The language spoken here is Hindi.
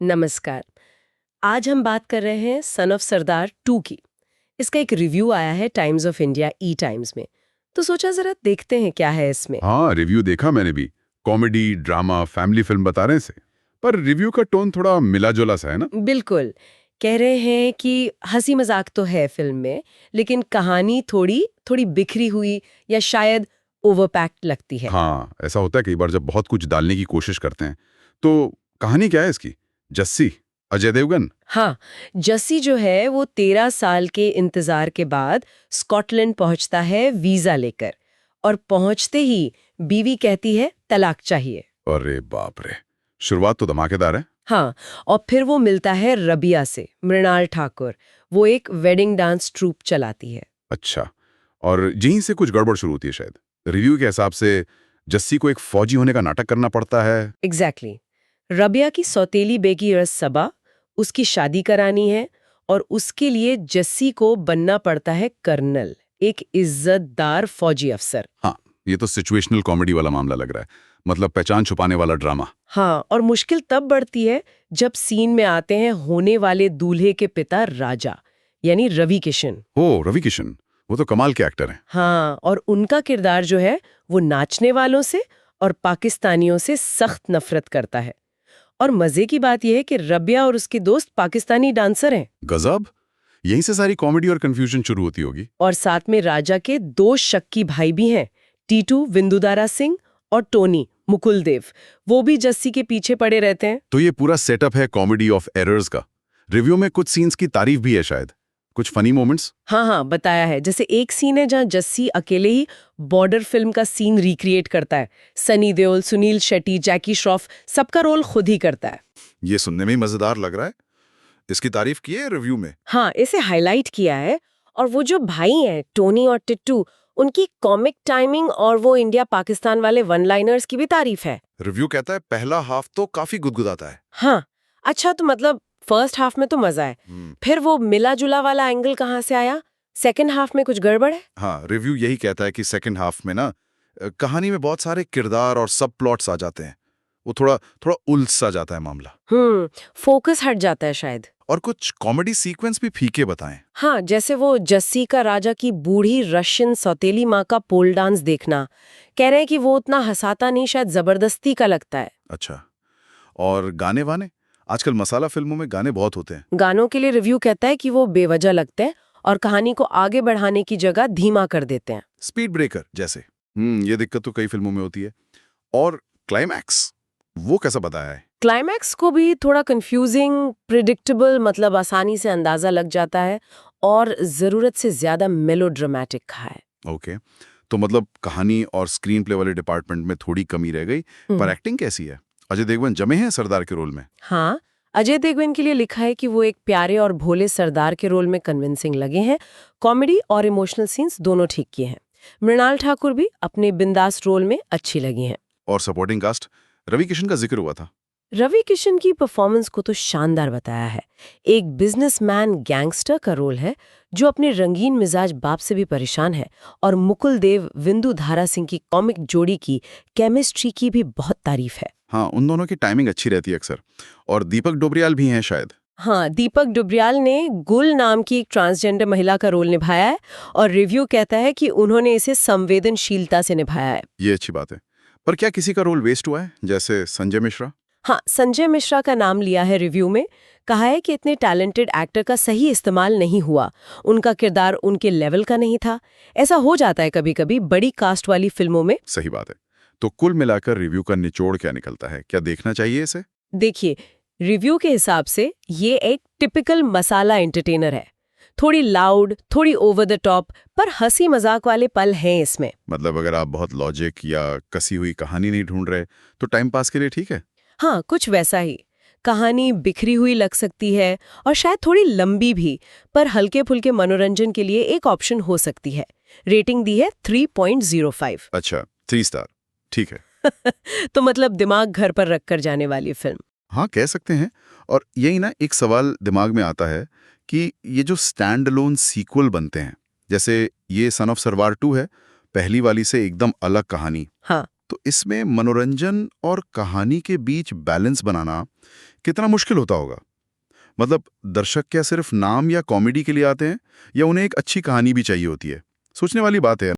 नमस्कार। आज हम बात कर रहे हैं सन ऑफ सरदार 2 की। इसका एक रिव्यू आया है times of India E times में, तो सोचा जरा देखते हैं क्या है इसमें। हाँ, रिव्यू देखा मैंने भी। कॉमेडी, ड्रामा, फैमिली फिल्म बता रहे हैं इसे। पर रिव्यू का टोन थोड़ा मिला-जुला सा है ना? बिल्कुल। कह रहे हैं कि हंसी मजाक तो है फिल्म में, लेकिन कहानी थोड़ी थोड़ी बिखरी हुई या शायद ओवरपैक्ड लगती है। हाँ, ऐसा होता है कई बार जब बहुत कुछ डालने की कोशिश करते हैं। तो कहानी क्या है इसकी? जस्सी, अजय देवगन। हाँ, जस्सी जो है वो 13 साल के इंतजार के बाद स्कॉटलैंड पहुंचता है वीजा लेकर, और पहुंचते ही बीवी कहती है तलाक चाहिए। अरे बाप रे! शुरुआत तो धमाकेदार है। हाँ, और फिर वो मिलता है रबिया से, मृणाल ठाकुर। वो एक वेडिंग डांस ट्रूप चलाती है। अच्छा, और यहीं से कुछ गड़बड़ शुरू होती है शायद। रिव्यू के हिसाब से जस्सी को एक फौजी होने का नाटक करना पड़ता है। एग्जैक्टली। रबिया की सौतेली बेगी रस सबा, उसकी शादी करानी है, और उसके लिए जस्सी को बनना पड़ता है कर्नल, एक इज्जतदार फौजी अफसर। हाँ, ये तो सिचुएशनल कॉमेडी वाला मामला लग रहा है। मतलब पहचान छुपाने वाला ड्रामा। हाँ, और मुश्किल तब बढ़ती है जब सीन में आते हैं होने वाले दूल्हे के पिता राजा, यानी रवि किशन। ओह, रवि किशन, वो तो कमाल के एक्टर हैं। हाँ, और उनका किरदार जो है वो नाचने वालों से और पाकिस्तानियों से सख्त नफरत करता है। और मजे की बात यह है कि रबिया और उसके दोस्त पाकिस्तानी डांसर हैं। गजब! यहीं से सारी कॉमेडी और कंफ्यूजन शुरू होती होगी। और साथ में राजा के 2 शक्की भाई भी हैं, टीटू विंदुदारा सिंह और टोनी मुकुल देव। वो भी जस्सी के पीछे पड़े रहते हैं। तो ये पूरा सेटअप है कॉमेडी ऑफ एरर्स का। रिव्यू में कुछ सीन्स की तारीफ भी है शायद, कुछ फनी मोमेंट्स। हाँ हाँ, बताया है। जैसे एक सीन है जहाँ जस्सी अकेले ही बॉर्डर फिल्म का सीन रिक्रिएट करता है। सनी देओल, सुनील शेट्टी, जैकी श्रॉफ, सबका रोल खुद ही करता है। ये सुनने में ही मजेदार लग रहा है। इसकी तारीफ की है रिव्यू में। हाँ, इसे हाईलाइट किया है। और वो जो भाई हैं टोनी और टिट्टू, उनकी कॉमिक टाइमिंग और वो इंडिया पाकिस्तान वाले वन लाइनर्स की भी तारीफ है। रिव्यू कहता है पहला हाफ तो काफी गुदगुदाता है। हाँ, अच्छा, तो मतलब फर्स्ट हाफ में तो मजा है, फिर वो मिला जुला वाला एंगल कहाँ से आया? सेकंड हाफ में कुछ गड़बड़ है? हाँ, रिव्यू यही कहता है कि सेकंड हाफ में ना कहानी में बहुत सारे किरदार और सब प्लॉट्स आ जाते हैं। वो थोड़ा थोड़ा उलझ सा जाता है मामला। फोकस हट जाता है शायद। और कुछ कॉमेडी सीक्वेंस भी फीके बताएं। हाँ, जैसे वो जस्सी का राजा की बूढ़ी रशियन सौतेली माँ का पोल डांस देखना, कह रहे हैं कि वो उतना हंसाता नहीं, शायद जबरदस्ती का लगता है। अच्छा, और गाने वाने? आजकल मसाला फिल्मों में गाने बहुत होते हैं। गानों के लिए रिव्यू कहता है कि वो बेवजह लगते हैं और कहानी को आगे बढ़ाने की जगह धीमा कर देते हैं। स्पीड ब्रेकर जैसे। ये दिक्कत तो कई फिल्मों में होती है। और क्लाइमैक्स, वो कैसा बताया है? क्लाइमैक्स को भी थोड़ा कंफ्यूजिंग, प्रिडिक्टेबल, मतलब आसानी से अंदाजा लग जाता है, और जरूरत से ज्यादा मेलोड्रामेटिक है। ओके, तो मतलब कहानी और स्क्रीन प्ले वाले डिपार्टमेंट में थोड़ी कमी रह गई। पर एक्टिंग कैसी है? अजय देवगन जमे हैं सरदार के रोल में। हाँ, अजय देवगन के लिए लिखा है कि वो एक प्यारे और भोले सरदार के रोल में कन्विंसिंग लगे हैं। कॉमेडी और इमोशनल सीन्स दोनों ठीक किए हैं। मृणाल ठाकुर भी अपने बिंदास रोल में अच्छी लगी हैं। और सपोर्टिंग कास्ट, रवि किशन का जिक्र हुआ था। रवि किशन की परफॉर्मेंस को तो शानदार बताया है। एक बिजनेसमैन गैंगस्टर का रोल है जो अपने रंगीन मिजाज बाप से भी परेशान है। और मुकुल देव विंदुधारा सिंह की कॉमिक जोड़ी की केमिस्ट्री की भी बहुत तारीफ है। हाँ, उन दोनों की टाइमिंग अच्छी रहती है अक्सर। और दीपक डोबरियाल भी हैं शायद। हाँ, दीपक डुबरियाल ने गुल नाम की एक ट्रांसजेंडर महिला का रोल निभाया है, और रिव्यू कहता है कि उन्होंने इसे संवेदनशीलता से निभाया है। ये अच्छी बात है। पर क्या किसी का रोल वेस्ट हुआ है, जैसे संजय मिश्रा? हाँ, संजय मिश्रा का नाम लिया है रिव्यू में। कहा है कि इतने टैलेंटेड एक्टर का सही इस्तेमाल नहीं हुआ, उनका किरदार उनके लेवल का नहीं था। ऐसा हो जाता है कभी कभी बड़ी कास्ट वाली फिल्मों में। सही बात है। तो कुल मिलाकर रिव्यू का निचोड़ क्या निकलता है? क्या देखना चाहिए इसे? देखिए, रिव्यू के हिसाब से ये एक टिपिकल मसाला एंटरटेनर है। थोड़ी लाउड, थोड़ी ओवर द टॉप, पर हंसी मजाक वाले पल हैं इसमें। मतलब अगर आप बहुत लॉजिक या कसी हुई कहानी नहीं ढूंढ रहे तो टाइम पास के लिए ठीक है। हाँ, कुछ वैसा ही। कहानी बिखरी हुई लग सकती है और शायद थोड़ी लंबी भी, पर हल्के फुल्के मनोरंजन के लिए एक ऑप्शन हो सकती है। रेटिंग दी है 3.05। अच्छा, 3 स्टार, ठीक है। तो मतलब दिमाग घर पर रखकर जाने वाली फिल्म। हाँ, कह सकते हैं। और यही ना एक सवाल दिमाग में आता है कि ये जो स्टैंड अलोन सीक्वल बनते हैं, जैसे ये सन ऑफ सरदार 2 है, पहली वाली से एकदम अलग कहानी। हाँ, तो इसमें मनोरंजन और कहानी के बीच बैलेंस बनाना कितना मुश्किल होता होगा? मतलब दर्शक क्या सिर्फ नाम या कॉमेडी के लिए आते हैं, या उन्हें एक अच्छी कहानी भी चाहिए होती है? सोचने वाली बात है।